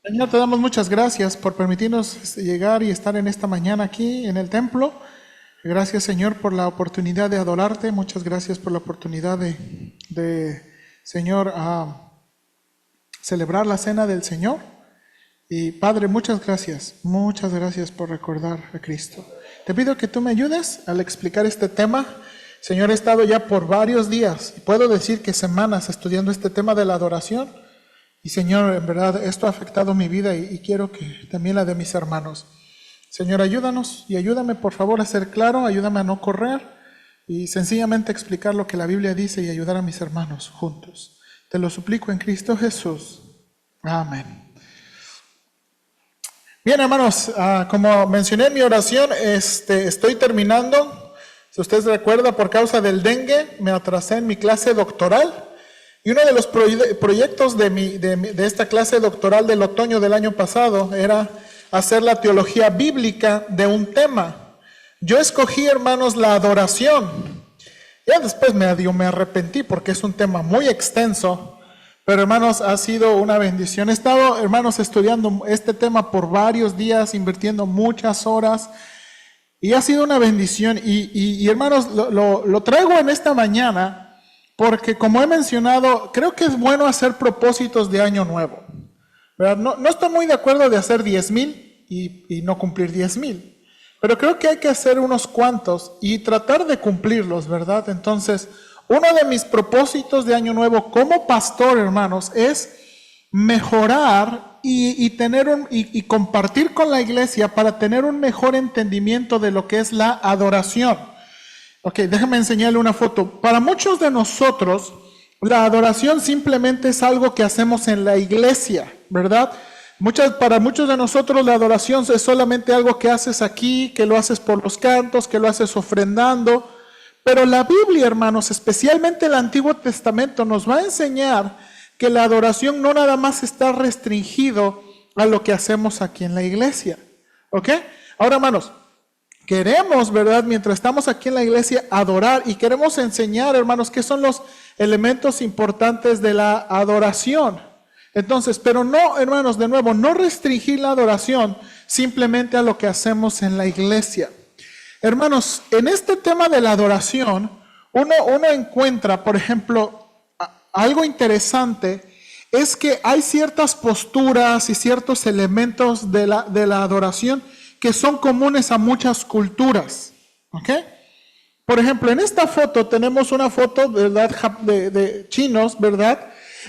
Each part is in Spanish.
Señor, te damos muchas gracias por permitirnos llegar y estar en esta mañana aquí en el templo. Gracias, Señor, por la oportunidad de adorarte. Muchas gracias por la oportunidad Señor, celebrar la cena del Señor. Y Padre, muchas gracias por recordar a Cristo. Te pido que tú me ayudes al explicar este tema. Señor, he estado ya por varios días, y puedo decir que semanas, estudiando este tema de la adoración. Y Señor, en verdad, esto ha afectado mi vida y quiero que también la de mis hermanos. Señor, ayúdanos y ayúdame por favor a ser claro, ayúdame a no correr y sencillamente explicar lo que la Biblia dice y ayudar a mis hermanos juntos. Te lo suplico en Cristo Jesús. Amén. Bien, hermanos, como mencioné en mi oración, estoy terminando. Si usted recuerda, por causa del dengue, me atrasé en mi clase doctoral. Y uno de los proyectos de esta clase doctoral del otoño del año pasado era hacer la teología bíblica de un tema. Yo escogí, hermanos, la adoración. Ya después me arrepentí porque es un tema muy extenso. Pero, hermanos, ha sido una bendición. He estado, hermanos, estudiando este tema por varios días, invirtiendo muchas horas. Y ha sido una bendición. Y hermanos, lo traigo en esta mañana porque, como he mencionado, creo que es bueno hacer propósitos de año nuevo. ¿Verdad? No estoy muy de acuerdo de hacer 10,000 y no cumplir 10,000. Pero creo que hay que hacer unos cuantos y tratar de cumplirlos, ¿verdad? Entonces, uno de mis propósitos de año nuevo como pastor, hermanos, es mejorar y compartir con la iglesia para tener un mejor entendimiento de lo que es la adoración. Ok, déjame enseñarle una foto. Para muchos de nosotros, la adoración simplemente es algo que hacemos en la iglesia, ¿verdad? Para muchos de nosotros la adoración es solamente algo que haces aquí, que lo haces por los cantos, que lo haces ofrendando. Pero la Biblia, hermanos, especialmente el Antiguo Testamento, nos va a enseñar que la adoración no nada más está restringido a lo que hacemos aquí en la iglesia. ¿Ok? Ahora, hermanos, queremos, ¿verdad? Mientras estamos aquí en la iglesia, adorar y queremos enseñar, hermanos, qué son los elementos importantes de la adoración. Entonces, pero no, hermanos, de nuevo, no restringir la adoración simplemente a lo que hacemos en la iglesia. Hermanos, en este tema de la adoración, uno encuentra, por ejemplo, algo interesante, es que hay ciertas posturas y ciertos elementos de la adoración que son comunes a muchas culturas. ¿Ok? Por ejemplo, en esta foto tenemos una foto, ¿verdad?, de chinos, ¿verdad?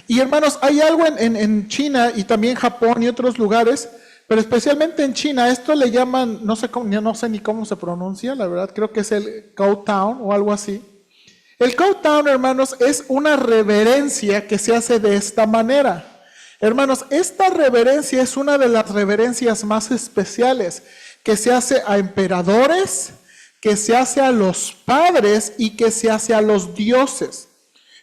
Y hermanos, hay algo en China y también Japón y otros lugares, pero especialmente en China, esto le llaman, no sé ni cómo se pronuncia, la verdad, creo que es el Kowtown o algo así. El Kowtown, hermanos, es una reverencia que se hace de esta manera. Hermanos, esta reverencia es una de las reverencias más especiales que se hace a emperadores, que se hace a los padres y que se hace a los dioses.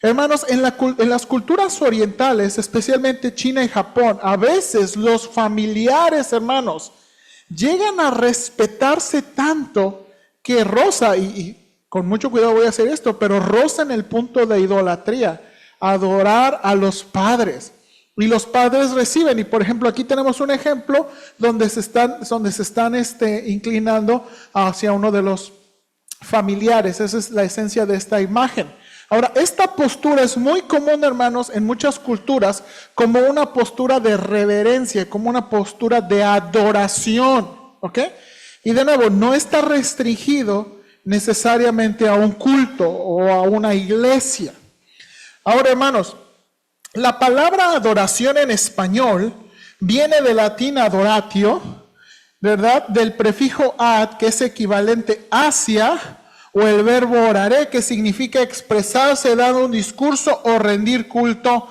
Hermanos, en las culturas orientales, especialmente China y Japón, a veces los familiares, hermanos, llegan a respetarse tanto que roza, y con mucho cuidado voy a hacer esto, pero roza en el punto de idolatría, adorar a los padres. Y los padres reciben, y por ejemplo aquí tenemos un ejemplo donde se están inclinando hacia uno de los familiares. Esa es la esencia de esta imagen. Ahora, esta postura es muy común, hermanos, en muchas culturas, como una postura de reverencia, como una postura de adoración, ¿ok? Y de nuevo, no está restringido necesariamente a un culto o a una iglesia. Ahora, hermanos, la palabra adoración en español viene del latín adoratio, ¿verdad? Del prefijo ad, que es equivalente hacia, o el verbo oraré, que significa expresarse, dar un discurso o rendir culto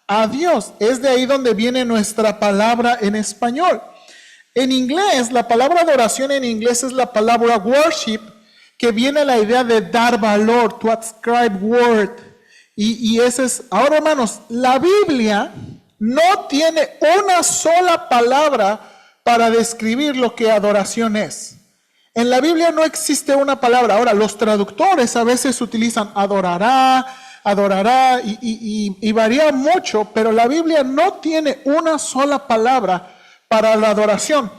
a Dios. Es de ahí donde viene nuestra palabra en español. En inglés, la palabra adoración en inglés es la palabra worship, que viene la idea de dar valor, to ascribe worth. Y ese es, ahora hermanos, la Biblia no tiene una sola palabra para describir lo que adoración es. En la Biblia no existe una palabra. Ahora, los traductores a veces utilizan adorará, adorará y varía mucho, pero la Biblia no tiene una sola palabra para la adoración,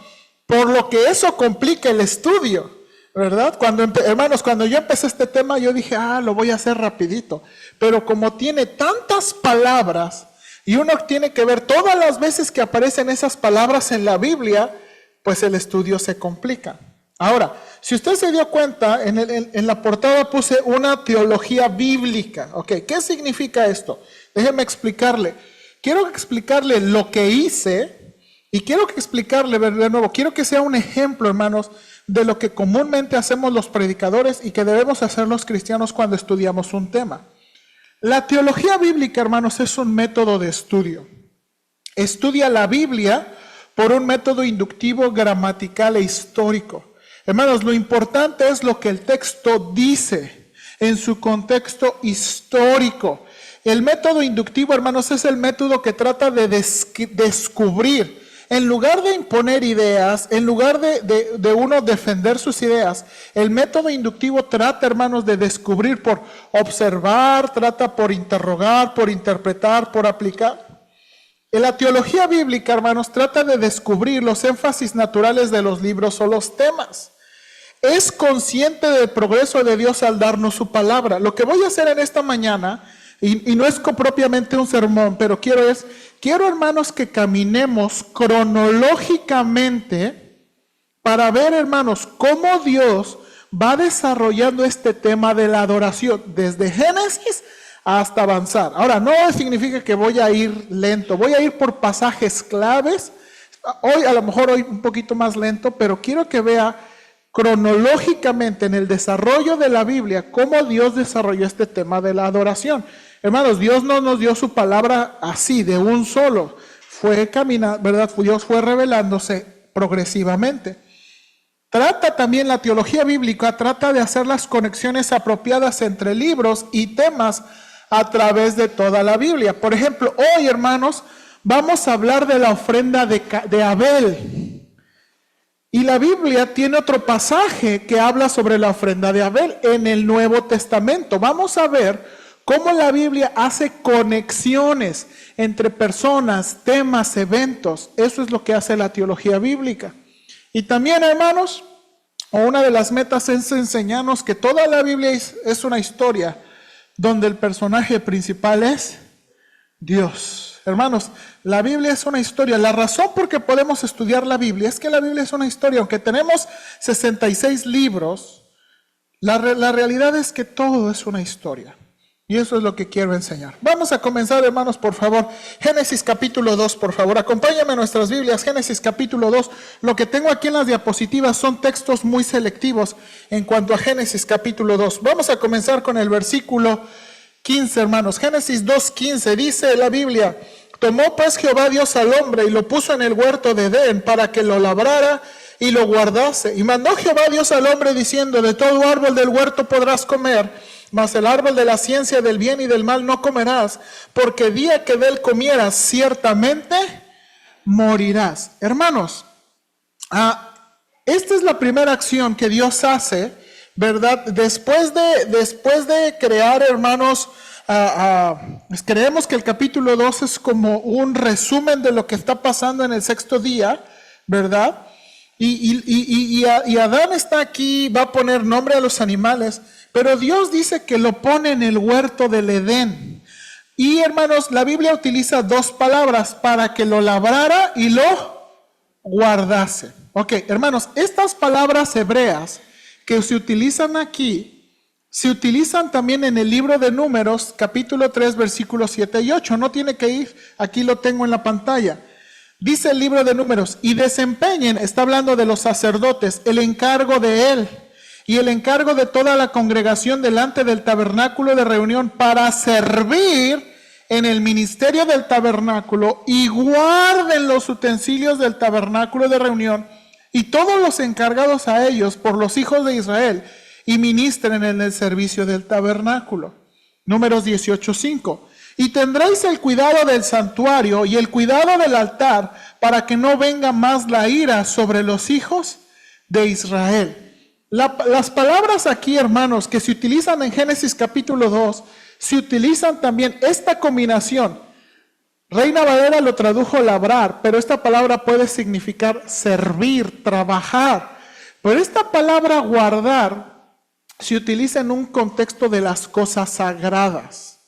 por lo que eso complica el estudio, ¿verdad? Hermanos, cuando yo empecé este tema, yo dije, lo voy a hacer rapidito, pero como tiene tantas palabras, y uno tiene que ver todas las veces que aparecen esas palabras en la Biblia, pues el estudio se complica. Ahora, si usted se dio cuenta, en la portada puse una teología bíblica. Ok, ¿qué significa esto? Déjeme explicarle. Quiero explicarle lo que hice y quiero explicarle de nuevo. Quiero que sea un ejemplo, hermanos, de lo que comúnmente hacemos los predicadores y que debemos hacer los cristianos cuando estudiamos un tema. La teología bíblica, hermanos, es un método de estudio. Estudia la Biblia por un método inductivo, gramatical e histórico. Hermanos, lo importante es lo que el texto dice en su contexto histórico. El método inductivo, hermanos, es el método que trata de descubrir. En lugar de imponer ideas, en lugar de uno defender sus ideas, el método inductivo trata, hermanos, de descubrir por observar, trata por interrogar, por interpretar, por aplicar. En la teología bíblica, hermanos, trata de descubrir los énfasis naturales de los libros o los temas. Es consciente del progreso de Dios al darnos su palabra. Lo que voy a hacer en esta mañana, y no es propiamente un sermón, pero quiero, hermanos, que caminemos cronológicamente para ver, hermanos, cómo Dios va desarrollando este tema de la adoración, desde Génesis hasta avanzar. Ahora, no significa que voy a ir lento, voy a ir por pasajes claves. Hoy, a lo mejor hoy un poquito más lento, pero quiero que vea cronológicamente en el desarrollo de la Biblia cómo Dios desarrolló este tema de la adoración. Hermanos, Dios no nos dio su palabra así, de un solo. Fue caminando, ¿verdad? Dios fue revelándose progresivamente. Trata también la teología bíblica, trata de hacer las conexiones apropiadas entre libros y temas a través de toda la Biblia. Por ejemplo, hoy, hermanos, vamos a hablar de la ofrenda de Abel. Y la Biblia tiene otro pasaje que habla sobre la ofrenda de Abel en el Nuevo Testamento. Vamos a ver cómo la Biblia hace conexiones entre personas, temas, eventos. Eso es lo que hace la teología bíblica. Y también, hermanos, una de las metas es enseñarnos que toda la Biblia es una historia donde el personaje principal es Dios. Hermanos, la Biblia es una historia. La razón por que podemos estudiar la Biblia es que la Biblia es una historia. Aunque tenemos 66 libros, la realidad es que todo es una historia. Y eso es lo que quiero enseñar. Vamos a comenzar, hermanos, por favor. Génesis capítulo 2, por favor. Acompáñame a nuestras Biblias. Génesis capítulo 2. Lo que tengo aquí en las diapositivas son textos muy selectivos en cuanto a Génesis capítulo 2. Vamos a comenzar con el versículo 15, hermanos. Génesis 2:15 dice la Biblia: tomó pues Jehová Dios al hombre y lo puso en el huerto de Edén para que lo labrara y lo guardase. Y mandó Jehová Dios al hombre diciendo: de todo árbol del huerto podrás comer, mas el árbol de la ciencia del bien y del mal no comerás, porque día que de él comieras ciertamente morirás. Hermanos, esta es la primera acción que Dios hace, ¿verdad? Después de crear, hermanos, creemos que el capítulo 2 es como un resumen de lo que está pasando en el sexto día, ¿verdad? Y Adán está aquí, va a poner nombre a los animales, pero Dios dice que lo pone en el huerto del Edén. Y, hermanos, la Biblia utiliza dos palabras: para que lo labrara y lo guardase. Ok, hermanos, estas palabras hebreas que se utilizan aquí, se utilizan también en el libro de Números, capítulo 3, versículos 7 y 8. No tiene que ir, aquí lo tengo en la pantalla. Dice el libro de Números: y desempeñen, está hablando de los sacerdotes, el encargo de él y el encargo de toda la congregación delante del tabernáculo de reunión para servir en el ministerio del tabernáculo, y guarden los utensilios del tabernáculo de reunión y todos los encargados a ellos por los hijos de Israel, y ministren en el servicio del tabernáculo. Números 18:5. Y tendréis el cuidado del santuario y el cuidado del altar, para que no venga más la ira sobre los hijos de Israel. Las palabras aquí, hermanos, que se utilizan en Génesis capítulo 2, se utilizan también esta combinación. Reina Valera lo tradujo labrar, pero esta palabra puede significar servir, trabajar. Pero esta palabra guardar se utiliza en un contexto de las cosas sagradas.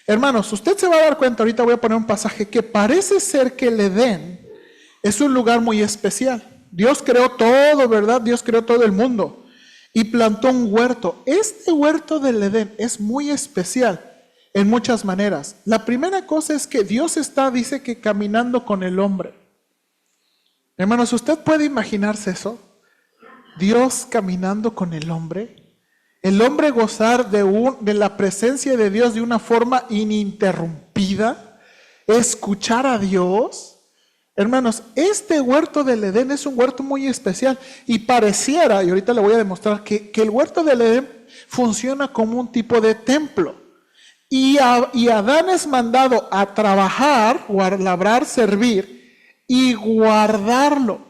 Hermanos, usted se va a dar cuenta, ahorita voy a poner un pasaje, que parece ser que el Edén es un lugar muy especial. Dios creó todo, ¿verdad? Dios creó todo el mundo y plantó un huerto. Este huerto del Edén es muy especial en muchas maneras. La primera cosa es que Dios dice que caminando con el hombre. Hermanos, ¿usted puede imaginarse eso? Dios caminando con el hombre gozar de la presencia de Dios de una forma ininterrumpida, escuchar a Dios. Hermanos, este huerto del Edén es un huerto muy especial y pareciera, y ahorita le voy a demostrar, que el huerto del Edén funciona como un tipo de templo. Y Adán es mandado a trabajar, labrar, servir y guardarlo.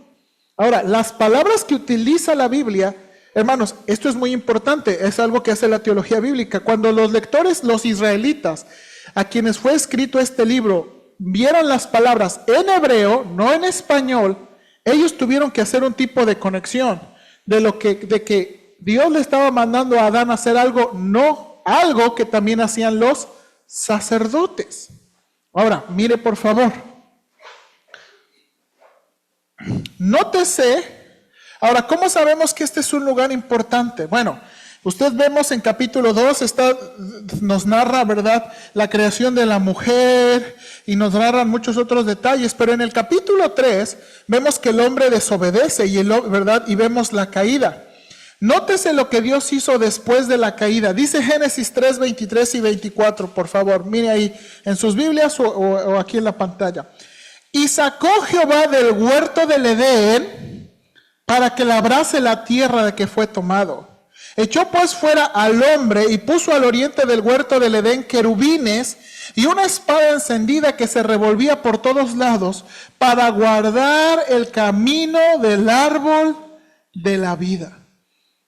Ahora, las palabras que utiliza la Biblia, hermanos, esto es muy importante, es algo que hace la teología bíblica. Cuando los lectores, los israelitas, a quienes fue escrito este libro, vieron las palabras en hebreo, no en español, ellos tuvieron que hacer un tipo de conexión de que Dios le estaba mandando a Adán a hacer algo, no algo que también hacían los sacerdotes. Ahora, mire por favor. Nótese. Ahora, ¿cómo sabemos que este es un lugar importante? Bueno, usted vemos en capítulo 2, nos narra, ¿verdad?, la creación de la mujer y nos narran muchos otros detalles, pero en el capítulo 3 vemos que el hombre desobedece ¿verdad?, y vemos la caída. Nótese lo que Dios hizo después de la caída. Dice Génesis 3, 23 y 24, por favor, mire ahí en sus Biblias o aquí en la pantalla. Y sacó Jehová del huerto del Edén para que labrase la tierra de que fue tomado. Echó pues fuera al hombre y puso al oriente del huerto del Edén querubines y una espada encendida que se revolvía por todos lados para guardar el camino del árbol de la vida.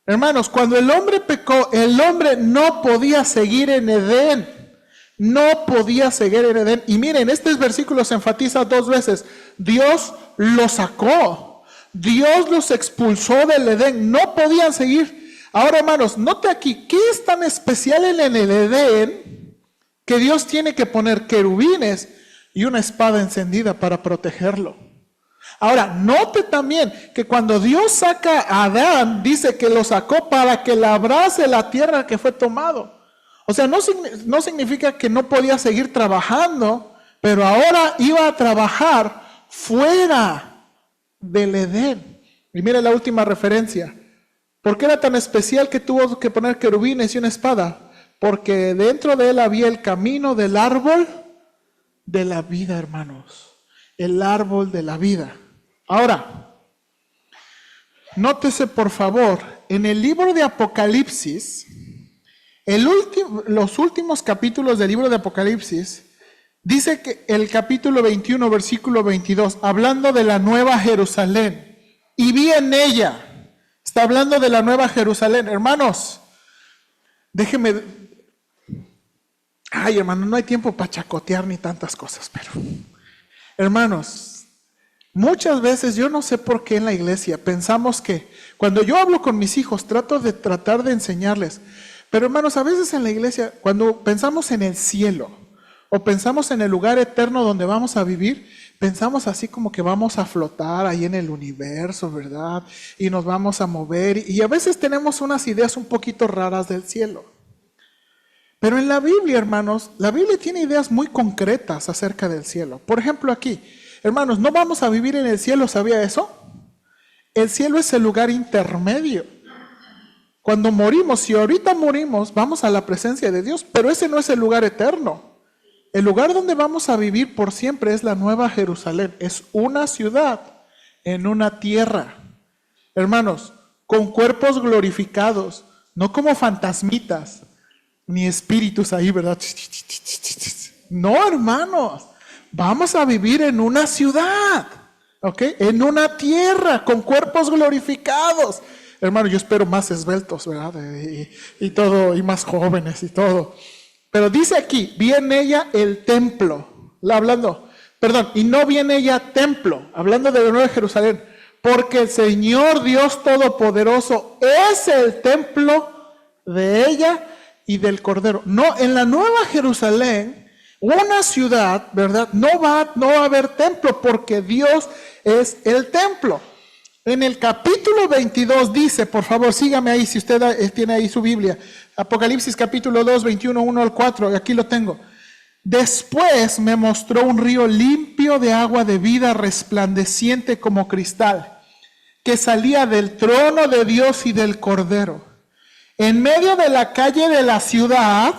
Hermanos, cuando el hombre pecó, el hombre no podía seguir en Edén. No podía seguir en Edén. Y miren, este versículo se enfatiza 2 veces. Dios los sacó. Dios los expulsó del Edén. No podían seguir. Ahora, hermanos, note aquí, ¿qué es tan especial en el Edén que Dios tiene que poner querubines y una espada encendida para protegerlo? Ahora, note también que cuando Dios saca a Adán, dice que lo sacó para que labrase la tierra que fue tomado. O sea, no significa que no podía seguir trabajando, pero ahora iba a trabajar fuera del Edén. Y mire la última referencia. ¿Por qué era tan especial que tuvo que poner querubines y una espada? Porque dentro de él había el camino del árbol de la vida, hermanos. El árbol de la vida. Ahora, nótese por favor, en el libro de Apocalipsis, los últimos capítulos del libro de Apocalipsis, dice que el capítulo 21, versículo 22, hablando de la nueva Jerusalén, y vi en ella, está hablando de la nueva Jerusalén. Hermanos, déjeme, hermano, no hay tiempo para chacotear ni tantas cosas, pero, hermanos, muchas veces, yo no sé por qué en la iglesia pensamos que, cuando yo hablo con mis hijos, tratar de enseñarles, pero hermanos, a veces en la iglesia, cuando pensamos en el cielo, o pensamos en el lugar eterno donde vamos a vivir, pensamos así como que vamos a flotar ahí en el universo, ¿verdad? Y nos vamos a mover, y a veces tenemos unas ideas un poquito raras del cielo. Pero en la Biblia, hermanos, la Biblia tiene ideas muy concretas acerca del cielo. Por ejemplo, aquí, hermanos, no vamos a vivir en el cielo, ¿sabía eso? El cielo es el lugar intermedio. Cuando morimos, si ahorita morimos, vamos a la presencia de Dios, pero ese no es el lugar eterno. El lugar donde vamos a vivir por siempre es la Nueva Jerusalén. Es una ciudad en una tierra. Hermanos, con cuerpos glorificados, no como fantasmitas, ni espíritus ahí, ¿verdad? No, hermanos. Vamos a vivir en una ciudad, ¿ok? En una tierra con cuerpos glorificados. Hermano, yo espero más esbeltos, ¿verdad? Y todo, y más jóvenes y todo. Pero dice aquí, vi en ella el templo, y no vi en ella templo, hablando de la Nueva Jerusalén, porque el Señor Dios Todopoderoso es el templo de ella y del Cordero. No, en la Nueva Jerusalén, una ciudad, ¿verdad? No va a haber templo porque Dios es el templo. En el capítulo 22 dice, por favor sígame ahí si usted tiene ahí su Biblia, Apocalipsis capítulo 2, 21, 1 al 4, aquí lo tengo. Después me mostró un río limpio de agua de vida, resplandeciente como cristal, que salía del trono de Dios y del Cordero. En medio de la calle de la ciudad,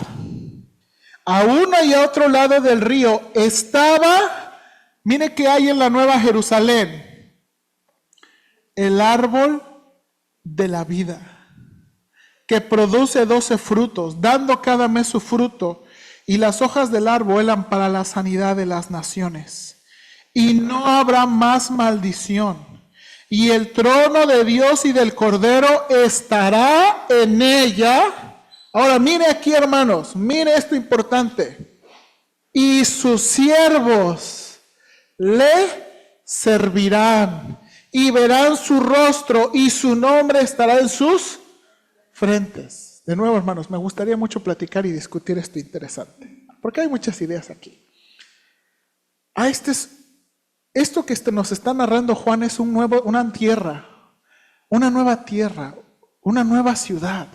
a uno y a otro lado del río, estaba, mire que hay en la Nueva Jerusalén, el árbol de la vida, que produce 12 frutos, dando cada mes su fruto, y las hojas del árbol eran para la sanidad de las naciones. Y no habrá más maldición. Y el trono de Dios y del Cordero estará en ella. Ahora mire aquí, hermanos, mire esto importante. Y sus siervos le servirán y verán su rostro y su nombre estará en sus frentes. De nuevo, hermanos, me gustaría mucho platicar y discutir esto interesante, porque hay muchas ideas aquí. Esto que nos está narrando Juan es una nueva tierra, una nueva ciudad.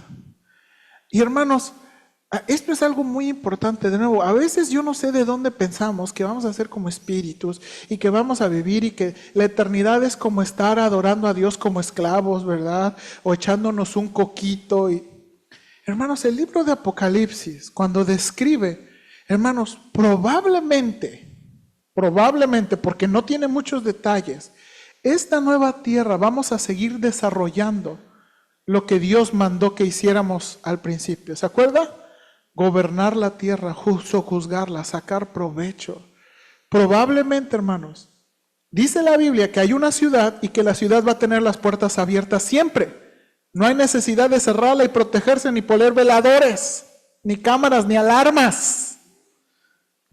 Y hermanos, esto es algo muy importante. De nuevo, a veces yo no sé de dónde pensamos que vamos a ser como espíritus y que vamos a vivir y que la eternidad es como estar adorando a Dios como esclavos, ¿verdad? O echándonos un coquito. Hermanos, el libro de Apocalipsis, cuando describe, hermanos, probablemente, porque no tiene muchos detalles, esta nueva tierra vamos a seguir desarrollando lo que Dios mandó que hiciéramos al principio. ¿Se acuerda? Gobernar la tierra, juzgarla, sacar provecho. Probablemente, hermanos, dice la Biblia que hay una ciudad y que la ciudad va a tener las puertas abiertas siempre. No hay necesidad de cerrarla y protegerse, ni poner veladores, ni cámaras, ni alarmas.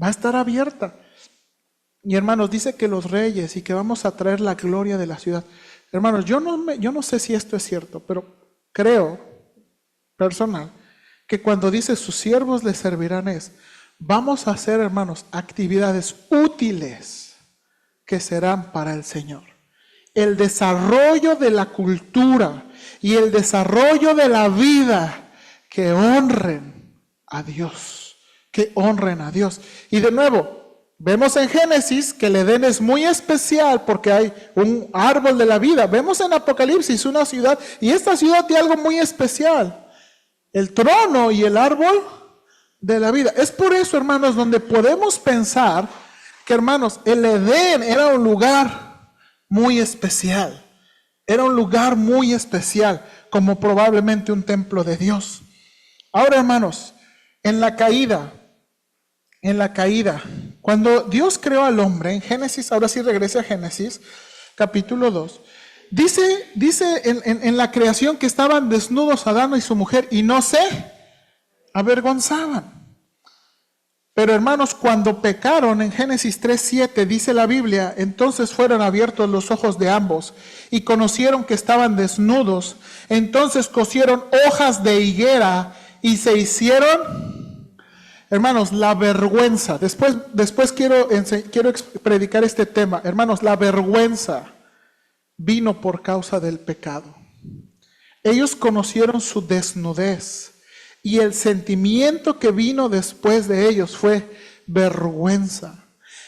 Va a estar abierta. Y hermanos, dice que los reyes y que vamos a traer la gloria de la ciudad. Hermanos, yo no sé si esto es cierto, pero creo, personal, que cuando dice sus siervos les servirán vamos a hacer, hermanos, actividades útiles que serán para el Señor. El desarrollo de la cultura y el desarrollo de la vida que honren a Dios, Y de nuevo, vemos en Génesis que el Edén es muy especial porque hay un árbol de la vida. Vemos en Apocalipsis una ciudad y esta ciudad tiene algo muy especial. El trono y el árbol de la vida. Es por eso, hermanos, donde podemos pensar que, hermanos, el Edén era un lugar muy especial. Era un lugar muy especial, como probablemente un templo de Dios. Ahora, hermanos, en la caída, cuando Dios creó al hombre, en Génesis, ahora sí regrese a Génesis, capítulo 2, dice en la creación que estaban desnudos Adán y su mujer y no se avergonzaban. Pero hermanos, cuando pecaron, en Génesis 3:7 dice la Biblia, entonces fueron abiertos los ojos de ambos y conocieron que estaban desnudos. Entonces cosieron hojas de higuera y se hicieron... Hermanos, la vergüenza, después quiero predicar este tema. Hermanos, la vergüenza vino por causa del pecado. Ellos conocieron su desnudez y el sentimiento que vino después de ellos fue vergüenza.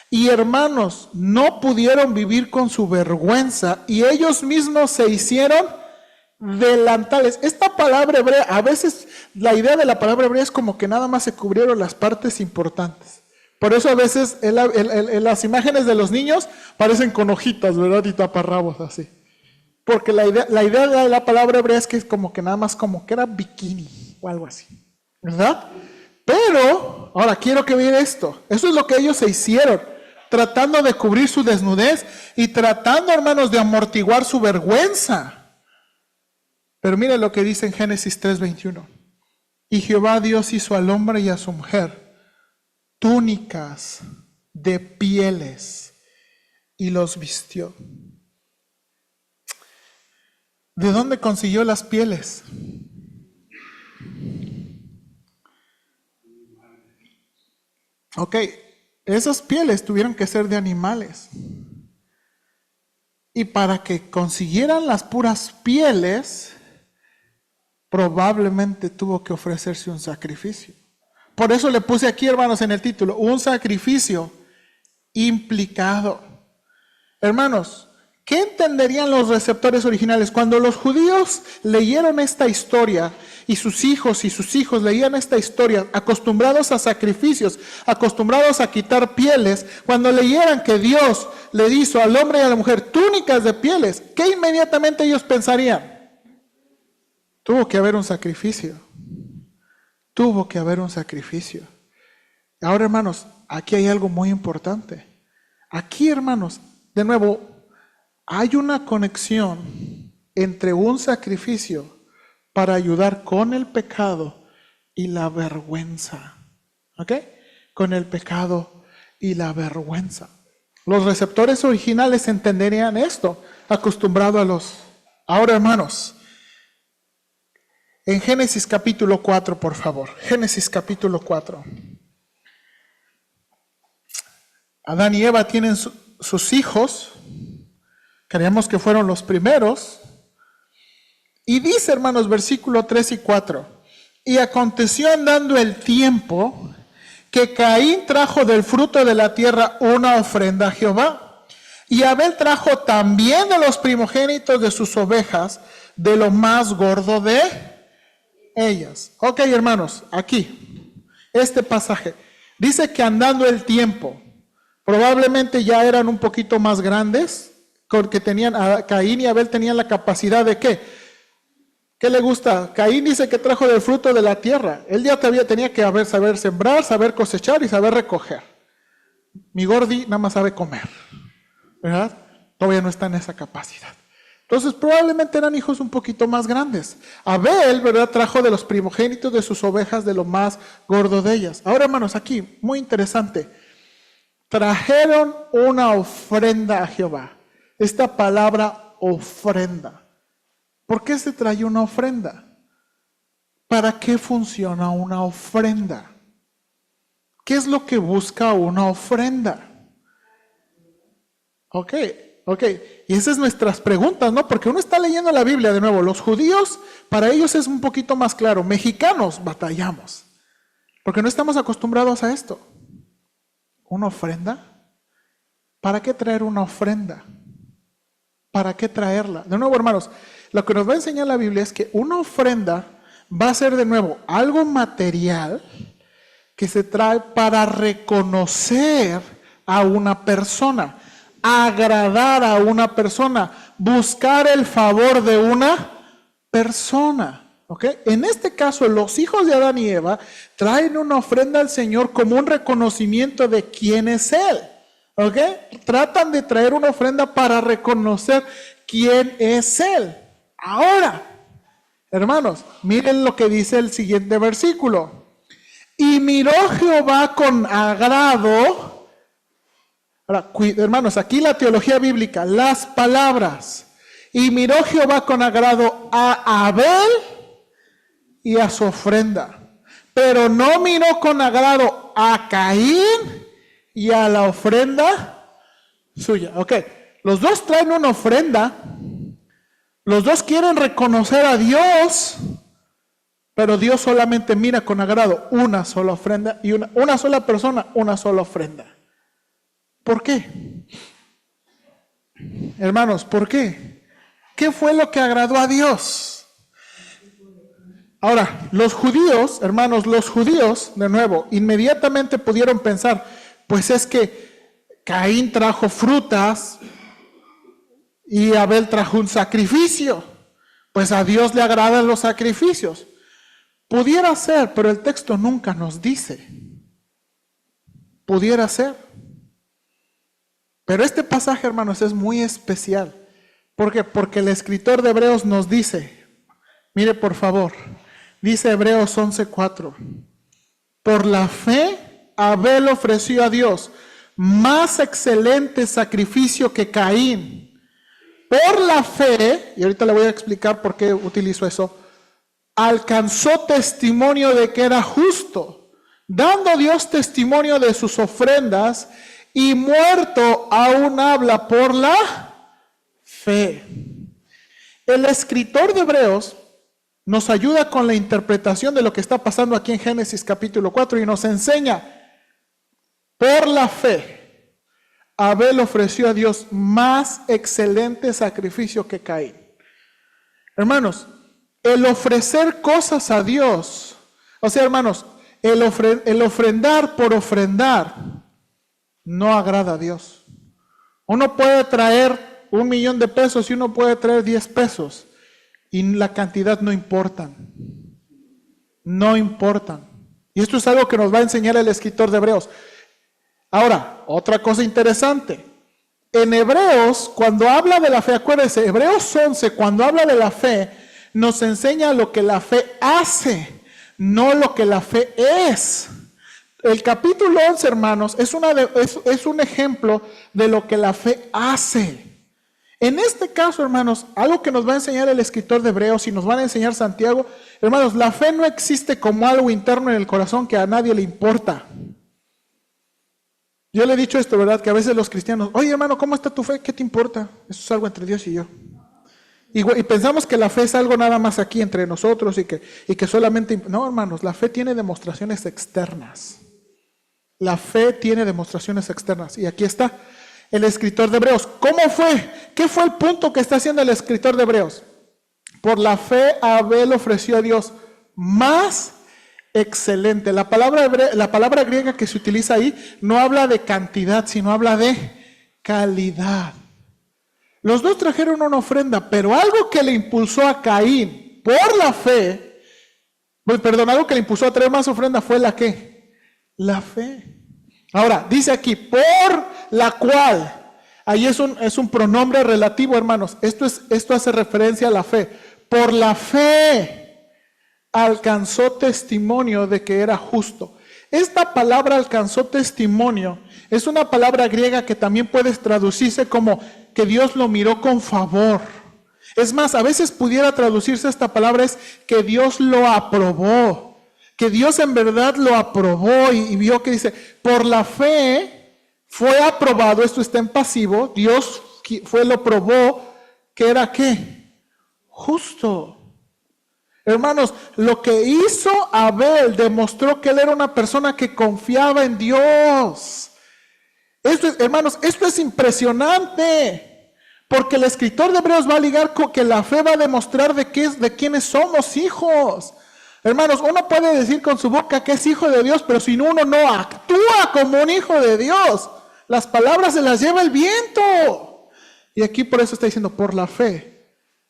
Y hermanos, no pudieron vivir con su vergüenza y ellos mismos se hicieron delantales. Esta palabra hebrea, a veces la idea de la palabra hebrea es como que nada más se cubrieron las partes importantes. Por eso a veces las imágenes de los niños parecen con hojitas, ¿verdad? Y taparrabos así. Porque la idea de la palabra hebrea es que es como que nada más como que era bikini o algo así, ¿verdad? Pero, ahora quiero que vean esto. Eso es lo que ellos se hicieron, tratando de cubrir su desnudez y tratando, hermanos, de amortiguar su vergüenza. Pero mira lo que dice en Génesis 3:21. Y Jehová Dios hizo al hombre y a su mujer túnicas de pieles y los vistió. ¿De dónde consiguió las pieles? Ok, esas pieles tuvieron que ser de animales. Y para que consiguieran las puras pieles, probablemente tuvo que ofrecerse un sacrificio. Por eso le puse aquí, hermanos, en el título, un sacrificio implicado. Hermanos, ¿qué entenderían los receptores originales? Cuando los judíos leyeron esta historia y sus hijos leían esta historia, acostumbrados a sacrificios, acostumbrados a quitar pieles, cuando leyeran que Dios le hizo al hombre y a la mujer túnicas de pieles, ¿qué inmediatamente ellos pensarían? Tuvo que haber un sacrificio. Tuvo que haber un sacrificio. Ahora, hermanos, aquí hay algo muy importante. Aquí, hermanos, de nuevo, hay una conexión entre un sacrificio para ayudar con el pecado y la vergüenza. ¿Ok? Con el pecado y la vergüenza. Los receptores originales entenderían esto, acostumbrado a los... Ahora, hermanos, en Génesis capítulo 4, por favor. Génesis capítulo 4. Adán y Eva tienen sus hijos. Creemos que fueron los primeros. Y dice, hermanos, versículo 3 y 4. Y aconteció andando el tiempo que Caín trajo del fruto de la tierra una ofrenda a Jehová. Y Abel trajo también de los primogénitos de sus ovejas, de lo más gordo de ellas. Ok, hermanos, aquí, este pasaje. Dice que andando el tiempo, probablemente ya eran un poquito más grandes, porque Caín y Abel tenían la capacidad de ¿qué? ¿Qué le gusta? Caín dice que trajo del fruto de la tierra. Él ya tenía que saber sembrar, saber cosechar y saber recoger. Mi Gordi nada más sabe comer, ¿verdad? Todavía no está en esa capacidad. Entonces probablemente eran hijos un poquito más grandes. Abel, ¿verdad? Trajo de los primogénitos de sus ovejas, de lo más gordo de ellas. Ahora, hermanos, aquí, muy interesante. Trajeron una ofrenda a Jehová. Esta palabra ofrenda. ¿Por qué se trae una ofrenda? ¿Para qué funciona una ofrenda? ¿Qué es lo que busca una ofrenda? Ok. Y esas son nuestras preguntas, ¿no? Porque uno está leyendo la Biblia de nuevo. Los judíos, para ellos es un poquito más claro. Mexicanos batallamos. Porque no estamos acostumbrados a esto. ¿Una ofrenda? ¿Para qué traer una ofrenda? ¿Para qué traerla? De nuevo, hermanos, lo que nos va a enseñar la Biblia es que una ofrenda va a ser de nuevo algo material que se trae para reconocer a una persona, agradar a una persona, buscar el favor de una persona. ¿Ok? En este caso, los hijos de Adán y Eva traen una ofrenda al Señor como un reconocimiento de quién es Él. ¿Ok? Tratan de traer una ofrenda para reconocer quién es Él. Ahora, hermanos, miren lo que dice el siguiente versículo. Y miró Jehová con agrado. Ahora, hermanos, aquí la teología bíblica, las palabras. Y miró Jehová con agrado a Abel y a su ofrenda. Pero no miró con agrado a Caín y a la ofrenda suya. Ok, los dos traen una ofrenda. Los dos quieren reconocer a Dios, pero Dios solamente mira con agrado una sola ofrenda y una sola persona, una sola ofrenda. ¿Por qué? Hermanos, ¿por qué? ¿Qué fue lo que agradó a Dios? Ahora, los judíos, hermanos, los judíos, de nuevo, inmediatamente pudieron pensar, pues es que Caín trajo frutas y Abel trajo un sacrificio. Pues a Dios le agradan los sacrificios. Pudiera ser, pero el texto nunca nos dice. Pudiera ser. Pero este pasaje, hermanos, es muy especial. ¿Por qué? Porque el escritor de Hebreos nos dice, mire por favor, Dice Hebreos 11:4. Por la fe, Abel ofreció a Dios más excelente sacrificio que Caín. Por la fe, y ahorita le voy a explicar por qué utilizo eso, alcanzó testimonio de que era justo, dando Dios testimonio de sus ofrendas, y muerto aún habla por la fe. El escritor de Hebreos nos ayuda con la interpretación de lo que está pasando aquí en Génesis capítulo 4 y nos enseña, por la fe, Abel ofreció a Dios más excelente sacrificio que Caín. Hermanos, el ofrecer cosas a Dios, o sea, hermanos, el ofrendar por ofrendar, no agrada a Dios. Uno puede traer 1,000,000 de pesos y uno puede traer 10 pesos. Y la cantidad no importan. No importan. Y esto es algo que nos va a enseñar el escritor de Hebreos. Ahora, otra cosa interesante. En Hebreos, cuando habla de la fe, acuérdense, Hebreos 11, cuando habla de la fe, nos enseña lo que la fe hace, no lo que la fe es. El capítulo 11, hermanos, es un ejemplo de lo que la fe hace. En este caso, hermanos, algo que nos va a enseñar el escritor de Hebreos y nos van a enseñar Santiago, hermanos, la fe no existe como algo interno en el corazón que a nadie le importa. Yo le he dicho esto, ¿verdad? Que a veces los cristianos, oye hermano, ¿cómo está tu fe? ¿Qué te importa? Eso es algo entre Dios y yo. Y pensamos que la fe es algo nada más aquí entre nosotros y que solamente... No, hermanos, la fe tiene demostraciones externas. La fe tiene demostraciones externas. Y aquí está el escritor de Hebreos. ¿Cómo fue? ¿Qué fue el punto que está haciendo el escritor de Hebreos? Por la fe Abel ofreció a Dios más excelente. La palabra griega que se utiliza ahí no habla de cantidad, sino habla de calidad. Los dos trajeron una ofrenda, pero algo que le impulsó a Caín por la fe, algo que le impulsó a traer más ofrenda fue la ¿qué? La fe. Ahora, dice aquí, por la cual, ahí es un pronombre relativo, hermanos. Esto hace referencia a la fe. Por la fe alcanzó testimonio de que era justo. Esta palabra alcanzó testimonio es una palabra griega que también puede traducirse como que Dios lo miró con favor. Es más, a veces pudiera traducirse esta palabra es que Dios lo aprobó. Que Dios en verdad lo aprobó y vio que dice, por la fe fue aprobado, esto está en pasivo, Dios lo probó, que era ¿qué? Justo. Hermanos, lo que hizo Abel demostró que él era una persona que confiaba en Dios. Hermanos, esto es impresionante, porque el escritor de Hebreos va a ligar con que la fe va a demostrar de quiénes somos hijos. Hermanos, uno puede decir con su boca que es hijo de Dios, pero si uno no actúa como un hijo de Dios, las palabras se las lleva el viento. Y aquí por eso está diciendo, por la fe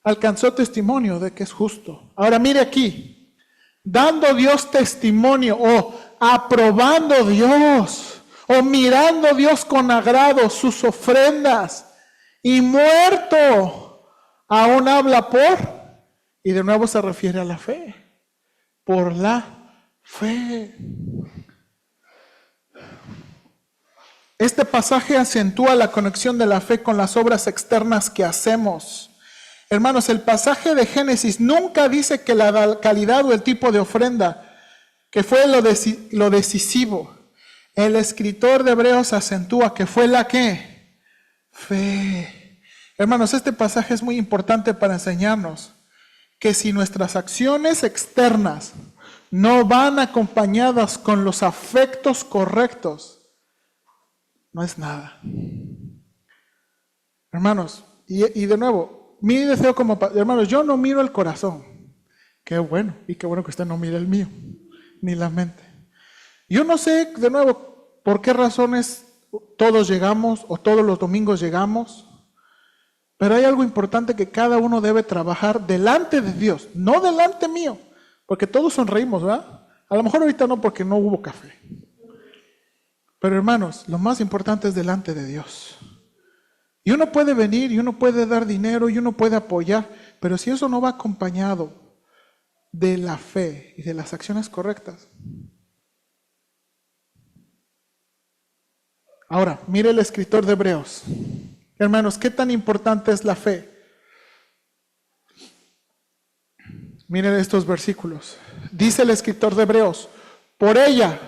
alcanzó testimonio de que es justo. Ahora mire aquí, dando Dios testimonio o aprobando Dios o mirando Dios con agrado sus ofrendas y muerto aún habla por, y de nuevo se refiere a la fe, por la fe. Este pasaje acentúa la conexión de la fe con las obras externas que hacemos. Hermanos, el pasaje de Génesis nunca dice que la calidad o el tipo de ofrenda, que fue lo decisivo. El escritor de Hebreos acentúa que fue la ¿qué? Fe. Hermanos, este pasaje es muy importante para enseñarnos que si nuestras acciones externas no van acompañadas con los afectos correctos, no es nada. Hermanos, y de nuevo, mi deseo como hermanos, yo no miro el corazón. Qué bueno, y qué bueno que usted no mira el mío, ni la mente. Yo no sé, de nuevo, por qué razones todos llegamos o todos los domingos llegamos, pero hay algo importante que cada uno debe trabajar delante de Dios, no delante mío, porque todos sonreímos, ¿verdad? A lo mejor ahorita no porque no hubo café. Pero hermanos, lo más importante es delante de Dios. Y uno puede venir, y uno puede dar dinero, y uno puede apoyar, pero si eso no va acompañado de la fe y de las acciones correctas. Ahora, mire el escritor de Hebreos. Hermanos, ¿qué tan importante es la fe? Miren estos versículos. Dice el escritor de Hebreos, por ella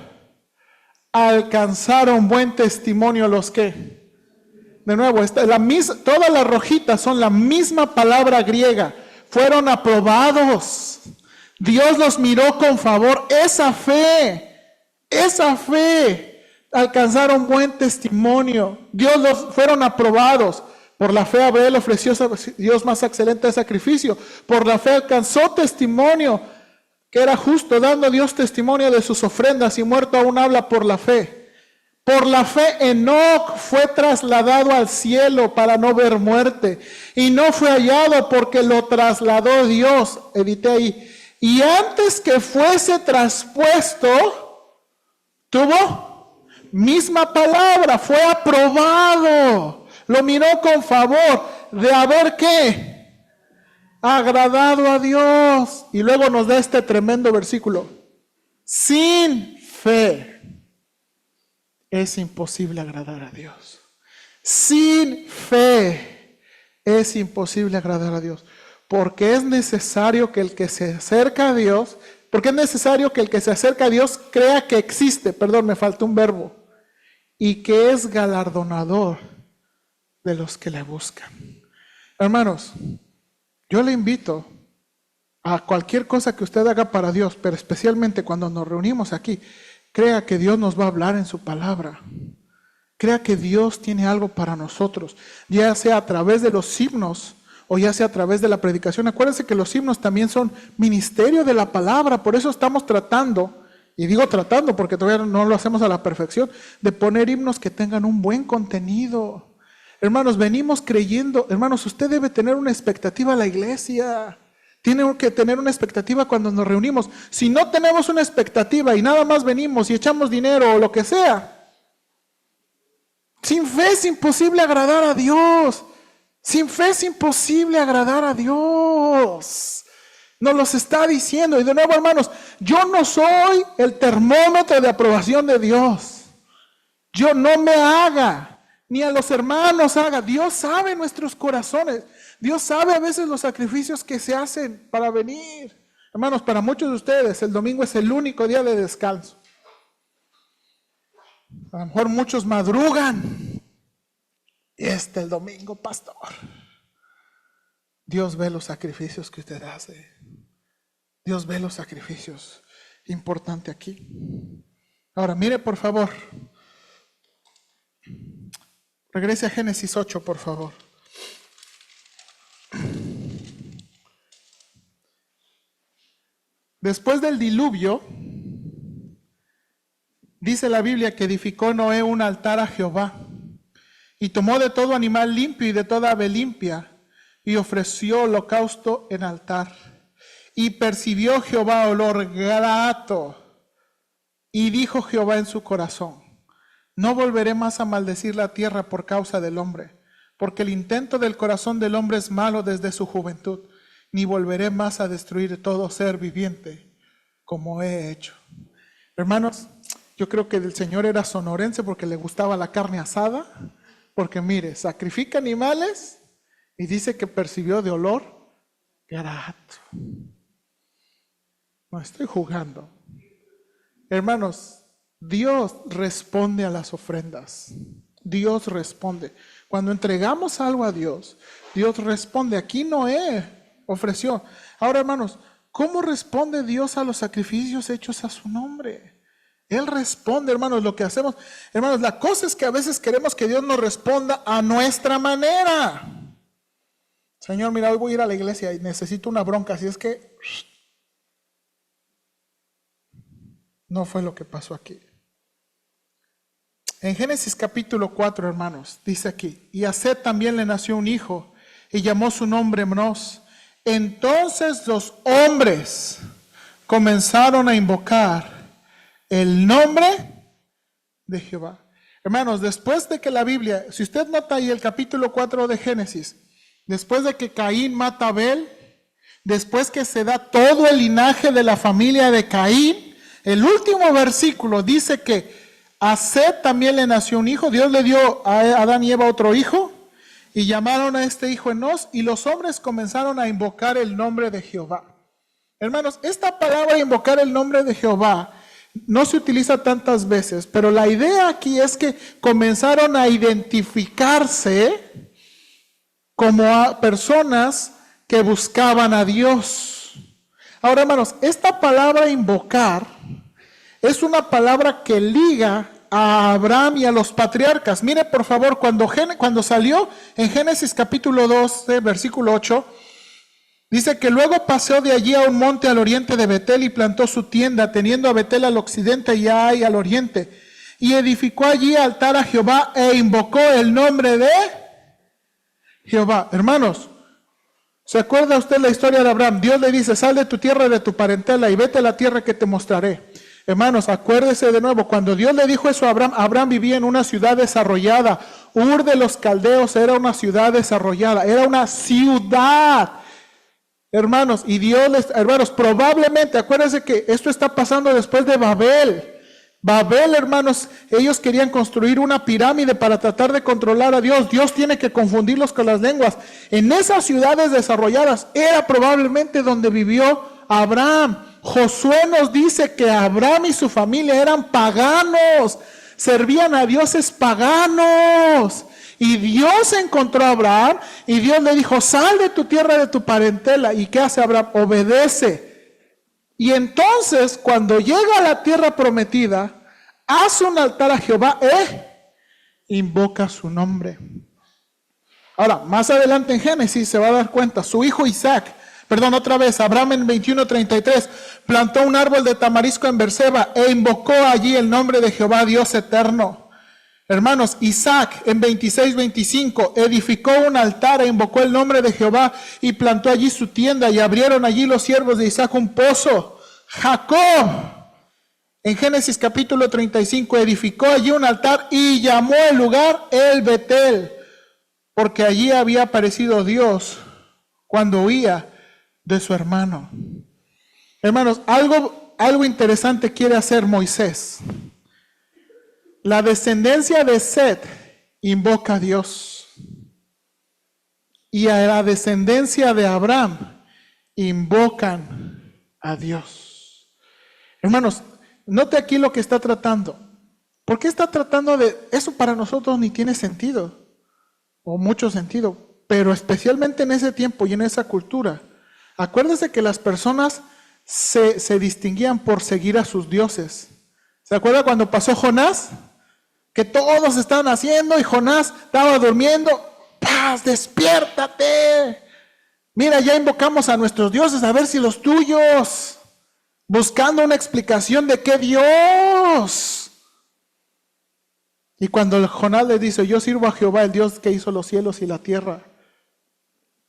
alcanzaron buen testimonio los que. De nuevo, todas las rojitas son la misma palabra griega. Fueron aprobados. Dios los miró con favor. Esa fe, alcanzaron buen testimonio. Fueron aprobados. Por la fe Abel ofreció a Dios más excelente sacrificio. Por la fe alcanzó testimonio que era justo, dando a Dios testimonio de sus ofrendas, y muerto aún habla por la fe. Por la fe Enoc fue trasladado al cielo para no ver muerte, y no fue hallado porque lo trasladó Dios. Edité ahí. Y antes que fuese traspuesto, tuvo misma palabra, fue aprobado. Lo miró con favor de haber ¿qué? Agradado a Dios. Y luego nos da este tremendo versículo. Sin fe es imposible agradar a Dios. Sin fe es imposible agradar a Dios. Porque es necesario que el que se acerca a Dios, crea que existe, me faltó un verbo, y que es galardonador de los que le buscan. Hermanos, yo le invito a cualquier cosa que usted haga para Dios, pero especialmente cuando nos reunimos aquí, crea que Dios nos va a hablar en su palabra. Crea que Dios tiene algo para nosotros, ya sea a través de los himnos o ya sea a través de la predicación. Acuérdense que los himnos también son ministerio de la palabra, por eso estamos tratando, y digo tratando porque todavía no lo hacemos a la perfección, de poner himnos que tengan un buen contenido. Hermanos, venimos creyendo, hermanos, usted debe tener una expectativa a la iglesia. Tiene que tener una expectativa cuando nos reunimos. Si no tenemos una expectativa y nada más venimos y echamos dinero o lo que sea, sin fe es imposible agradar a Dios. Sin fe es imposible agradar a Dios. Nos los está diciendo. Y de nuevo, hermanos, yo no soy el termómetro de aprobación de Dios. Yo no me haga, ni a los hermanos haga. Dios sabe nuestros corazones. Dios sabe a veces los sacrificios que se hacen para venir. Hermanos, para muchos de ustedes el domingo es el único día de descanso. A lo mejor muchos madrugan. Y el domingo, pastor. Dios ve los sacrificios que usted hace. Dios ve los sacrificios. Importante aquí. Ahora, mire por favor. Regrese a Génesis 8, por favor. Después del diluvio, dice la Biblia que edificó Noé un altar a Jehová y tomó de todo animal limpio y de toda ave limpia y ofreció holocausto en altar. Y percibió Jehová olor grato y dijo Jehová en su corazón: no volveré más a maldecir la tierra por causa del hombre, porque el intento del corazón del hombre es malo desde su juventud, ni volveré más a destruir todo ser viviente como he hecho. Hermanos, yo creo que el Señor era sonorense porque le gustaba la carne asada, porque mire, sacrifica animales y dice que percibió de olor grato. No estoy jugando. Hermanos, Dios responde a las ofrendas. Dios responde. Cuando entregamos algo a Dios, Dios responde. Aquí Noé ofreció. Ahora, hermanos, ¿cómo responde Dios a los sacrificios hechos a su nombre? Él responde, hermanos, lo que hacemos. Hermanos, la cosa es que a veces queremos que Dios nos responda a nuestra manera. Señor, mira, hoy voy a ir a la iglesia y necesito una bronca, así es que no fue lo que pasó aquí. En Génesis capítulo 4, hermanos, dice aquí: y a Set también le nació un hijo y llamó su nombre Mnos. Entonces los hombres comenzaron a invocar el nombre de Jehová. Hermanos, después de que la Biblia, si usted nota ahí el capítulo 4 de Génesis, después de que Caín mata a Abel, después que se da todo el linaje de la familia de Caín, el último versículo dice que a Set también le nació un hijo. Dios le dio a Adán y Eva otro hijo y llamaron a este hijo Enos, y los hombres comenzaron a invocar el nombre de Jehová. Hermanos, esta palabra invocar el nombre de Jehová no se utiliza tantas veces, pero la idea aquí es que comenzaron a identificarse como a personas que buscaban a Dios. Ahora, hermanos, esta palabra invocar es una palabra que liga a Abraham y a los patriarcas. Mire, por favor, cuando salió en Génesis capítulo 12, versículo 8, dice que luego pasó de allí a un monte al oriente de Betel y plantó su tienda, teniendo a Betel al occidente y a Ai al oriente. Y edificó allí altar a Jehová e invocó el nombre de Jehová. Hermanos, ¿se acuerda usted la historia de Abraham? Dios le dice, sal de tu tierra, de tu parentela, y vete a la tierra que te mostraré. Hermanos, acuérdese de nuevo, cuando Dios le dijo eso a Abraham, Abraham vivía en una ciudad desarrollada. Ur de los Caldeos era una ciudad desarrollada, era una ciudad. Hermanos, hermanos, probablemente, acuérdense que esto está pasando después de Babel. Babel, hermanos, ellos querían construir una pirámide para tratar de controlar a Dios. Dios tiene que confundirlos con las lenguas. En esas ciudades desarrolladas era probablemente donde vivió Abraham. Josué nos dice que Abraham y su familia eran paganos, servían a dioses paganos. Y Dios encontró a Abraham y Dios le dijo, sal de tu tierra, de tu parentela. ¿Y qué hace Abraham? Obedece. Y entonces, cuando llega a la tierra prometida, hace un altar a Jehová invoca su nombre. Ahora, más adelante en Génesis se va a dar cuenta, su hijo Abraham en 21:33, plantó un árbol de tamarisco en Berseba e invocó allí el nombre de Jehová, Dios eterno. Hermanos, Isaac en 26:25 edificó un altar e invocó el nombre de Jehová y plantó allí su tienda, y abrieron allí los siervos de Isaac un pozo. Jacob en Génesis capítulo 35 edificó allí un altar y llamó el lugar El Betel, porque allí había aparecido Dios cuando huía de su hermano. Hermanos, algo interesante quiere hacer Moisés. La descendencia de Set invoca a Dios, y a la descendencia de Abraham invocan a Dios. Hermanos, note aquí lo que está tratando. ¿Por qué está tratando de eso? Para nosotros ni tiene sentido, o mucho sentido, pero especialmente en ese tiempo y en esa cultura. Acuérdese que las personas se distinguían por seguir a sus dioses. ¿Se acuerda cuando pasó Jonás? Que todos estaban haciendo y Jonás estaba durmiendo. ¡Paz, despiértate! Mira, ya invocamos a nuestros dioses, a ver si los tuyos. Buscando una explicación de qué Dios. Y cuando Jonás le dice, yo sirvo a Jehová, el Dios que hizo los cielos y la tierra,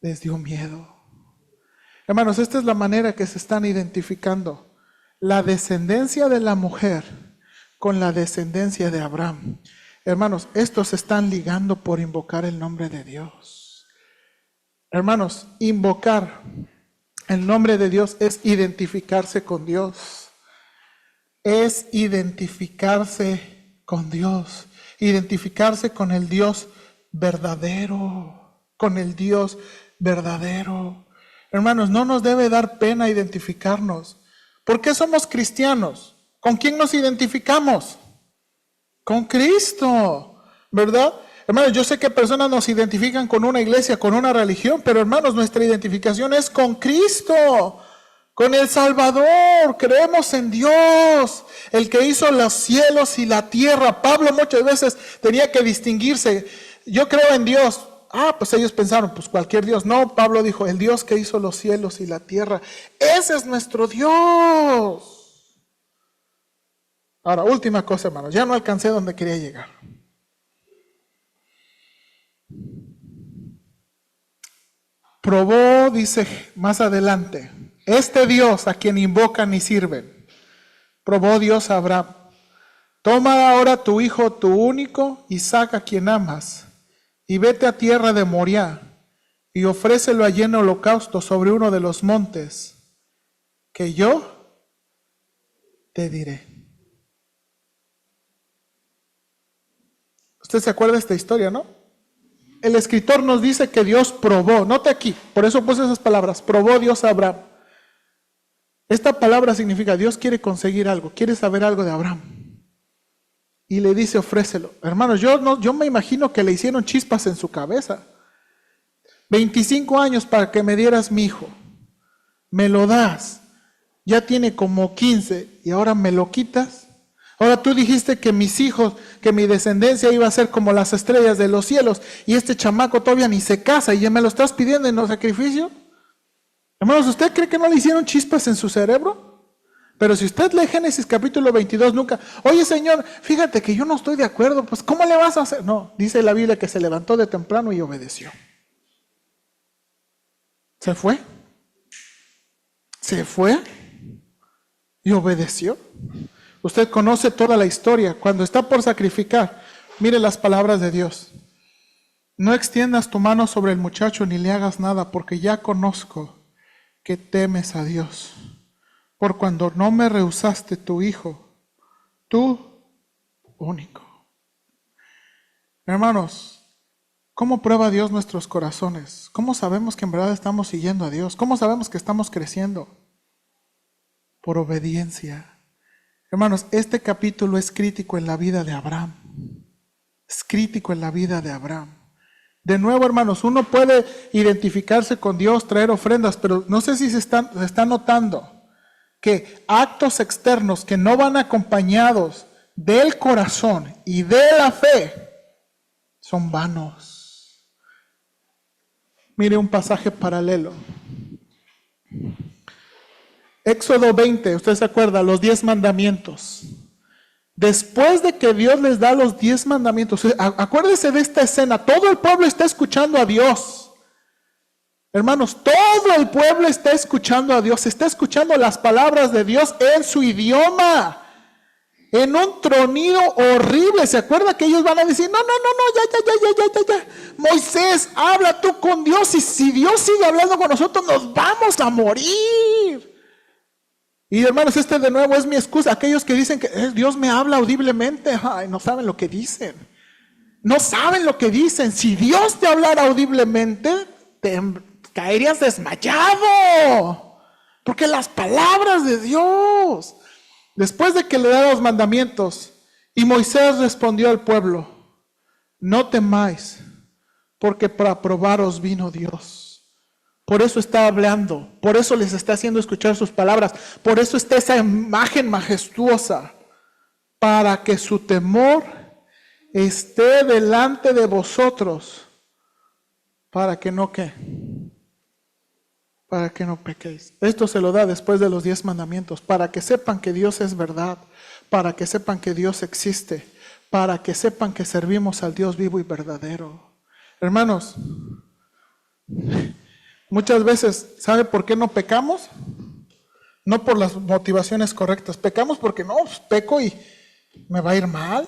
les dio miedo. Hermanos, esta es la manera que se están identificando la descendencia de la mujer con la descendencia de Abraham. Hermanos, estos se están ligando por invocar el nombre de Dios. Hermanos, invocar el nombre de Dios es identificarse con Dios. Es identificarse con Dios. Identificarse con el Dios verdadero. Con el Dios verdadero. Hermanos, no nos debe dar pena identificarnos. ¿Por qué somos cristianos? ¿Con quién nos identificamos? Con Cristo, ¿verdad? Hermanos, yo sé que personas nos identifican con una iglesia, con una religión, pero hermanos, nuestra identificación es con Cristo, con el Salvador. Creemos en Dios, el que hizo los cielos y la tierra. Pablo muchas veces tenía que distinguirse. Yo creo en Dios. Pues ellos pensaron, pues cualquier Dios. No, Pablo dijo, el Dios que hizo los cielos y la tierra. Ese es nuestro Dios. Ahora, última cosa, hermanos. Ya no alcancé donde quería llegar. Probó, dice más adelante, este Dios a quien invocan y sirven. Probó Dios a Abraham. Toma ahora tu hijo, tu único, Isaac, a quien amas, y vete a tierra de Moriah, y ofrécelo allí en holocausto sobre uno de los montes que yo te diré. Usted se acuerda de esta historia, ¿no? El escritor nos dice que Dios probó, note aquí, por eso puse esas palabras, probó Dios a Abraham. Esta palabra significa Dios quiere conseguir algo, quiere saber algo de Abraham. Y le dice, ofrécelo. Hermanos, yo me imagino que le hicieron chispas en su cabeza. 25 años para que me dieras mi hijo. Me lo das. Ya tiene como 15 y ahora me lo quitas. Ahora tú dijiste que mis hijos, que mi descendencia iba a ser como las estrellas de los cielos. Y este chamaco todavía ni se casa y ya me lo estás pidiendo en los sacrificios. Hermanos, ¿usted cree que no le hicieron chispas en su cerebro? Pero si usted lee Génesis capítulo 22, nunca, oye Señor, fíjate que yo no estoy de acuerdo, pues ¿cómo le vas a hacer? No, dice la Biblia que se levantó de temprano y obedeció. Se fue y obedeció. Usted conoce toda la historia. Cuando está por sacrificar, mire las palabras de Dios. No extiendas tu mano sobre el muchacho ni le hagas nada, porque ya conozco que temes a Dios. Por cuando no me rehusaste tu hijo, tú único. Hermanos, ¿cómo prueba Dios nuestros corazones? ¿Cómo sabemos que en verdad estamos siguiendo a Dios? ¿Cómo sabemos que estamos creciendo? Por obediencia. Hermanos, este capítulo es crítico en la vida de Abraham. Es crítico en la vida de Abraham. De nuevo, hermanos, uno puede identificarse con Dios, traer ofrendas, pero no sé si se está notando que actos externos que no van acompañados del corazón y de la fe son vanos. Mire un pasaje paralelo. Éxodo 20, usted se acuerda, los 10 mandamientos. Después de que Dios les da los 10 mandamientos, acuérdese de esta escena, todo el pueblo está escuchando a Dios. Hermanos, todo el pueblo está escuchando a Dios, está escuchando las palabras de Dios en su idioma, en un tronido horrible. ¿Se acuerda que ellos van a decir, no, ya. Moisés, habla tú con Dios y si Dios sigue hablando con nosotros, nos vamos a morir. Y hermanos, este de nuevo es mi excusa. Aquellos que dicen que Dios me habla audiblemente, ay, no saben lo que dicen. No saben lo que dicen. Si Dios te hablara audiblemente, te caerías desmayado. Porque las palabras de Dios. Después de que le da los mandamientos, y Moisés respondió al pueblo, no temáis, porque para probaros vino Dios. Por eso está hablando, por eso les está haciendo escuchar sus palabras, por eso está esa imagen majestuosa, para que su temor esté delante de vosotros, para que no ¿qué? Para que no pequéis. Esto se lo da después de los 10 mandamientos, para que sepan que Dios es verdad, para que sepan que Dios existe, para que sepan que servimos al Dios vivo y verdadero. Hermanos, muchas veces, ¿sabe por qué no pecamos? No por las motivaciones correctas. Pecamos porque no, pues peco y me va a ir mal.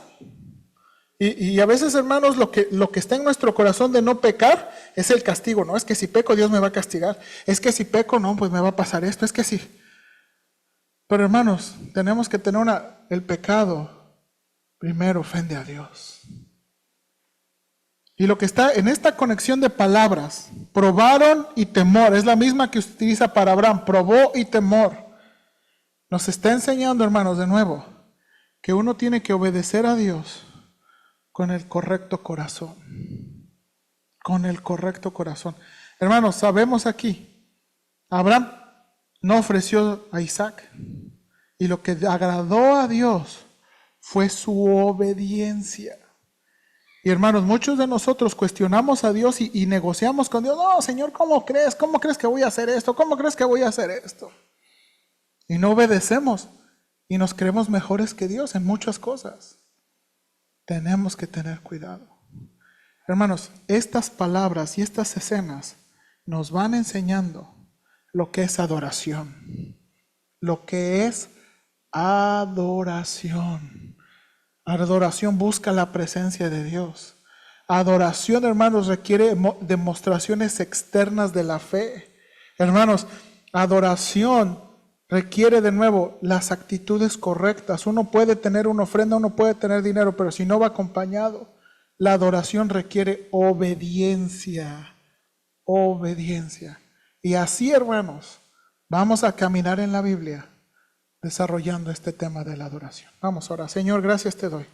Y a veces, hermanos, lo que está en nuestro corazón de no pecar es el castigo. No es que si peco Dios me va a castigar. Es que si peco, no, pues me va a pasar esto. Es que sí. Pero hermanos, tenemos que tener el pecado primero ofende a Dios. Y lo que está en esta conexión de palabras, probaron y temor, es la misma que utiliza para Abraham, probó y temor. Nos está enseñando, hermanos, de nuevo, que uno tiene que obedecer a Dios con el correcto corazón. Con el correcto corazón. Hermanos, sabemos aquí, Abraham no ofreció a Isaac. Y lo que agradó a Dios fue su obediencia. Y hermanos, muchos de nosotros cuestionamos a Dios y negociamos con Dios. No, Señor, ¿cómo crees? ¿Cómo crees que voy a hacer esto? ¿Cómo crees que voy a hacer esto? Y no obedecemos. Y nos creemos mejores que Dios en muchas cosas. Tenemos que tener cuidado. Hermanos, estas palabras y estas escenas nos van enseñando lo que es adoración. Lo que es adoración. Adoración busca la presencia de Dios. Adoración, hermanos, requiere demostraciones externas de la fe. Hermanos, adoración requiere de nuevo las actitudes correctas. Uno puede tener una ofrenda, uno puede tener dinero, pero si no va acompañado, la adoración requiere obediencia. Obediencia. Y así, hermanos, vamos a caminar en la Biblia desarrollando este tema de la adoración. Vamos ahora. Señor, gracias te doy.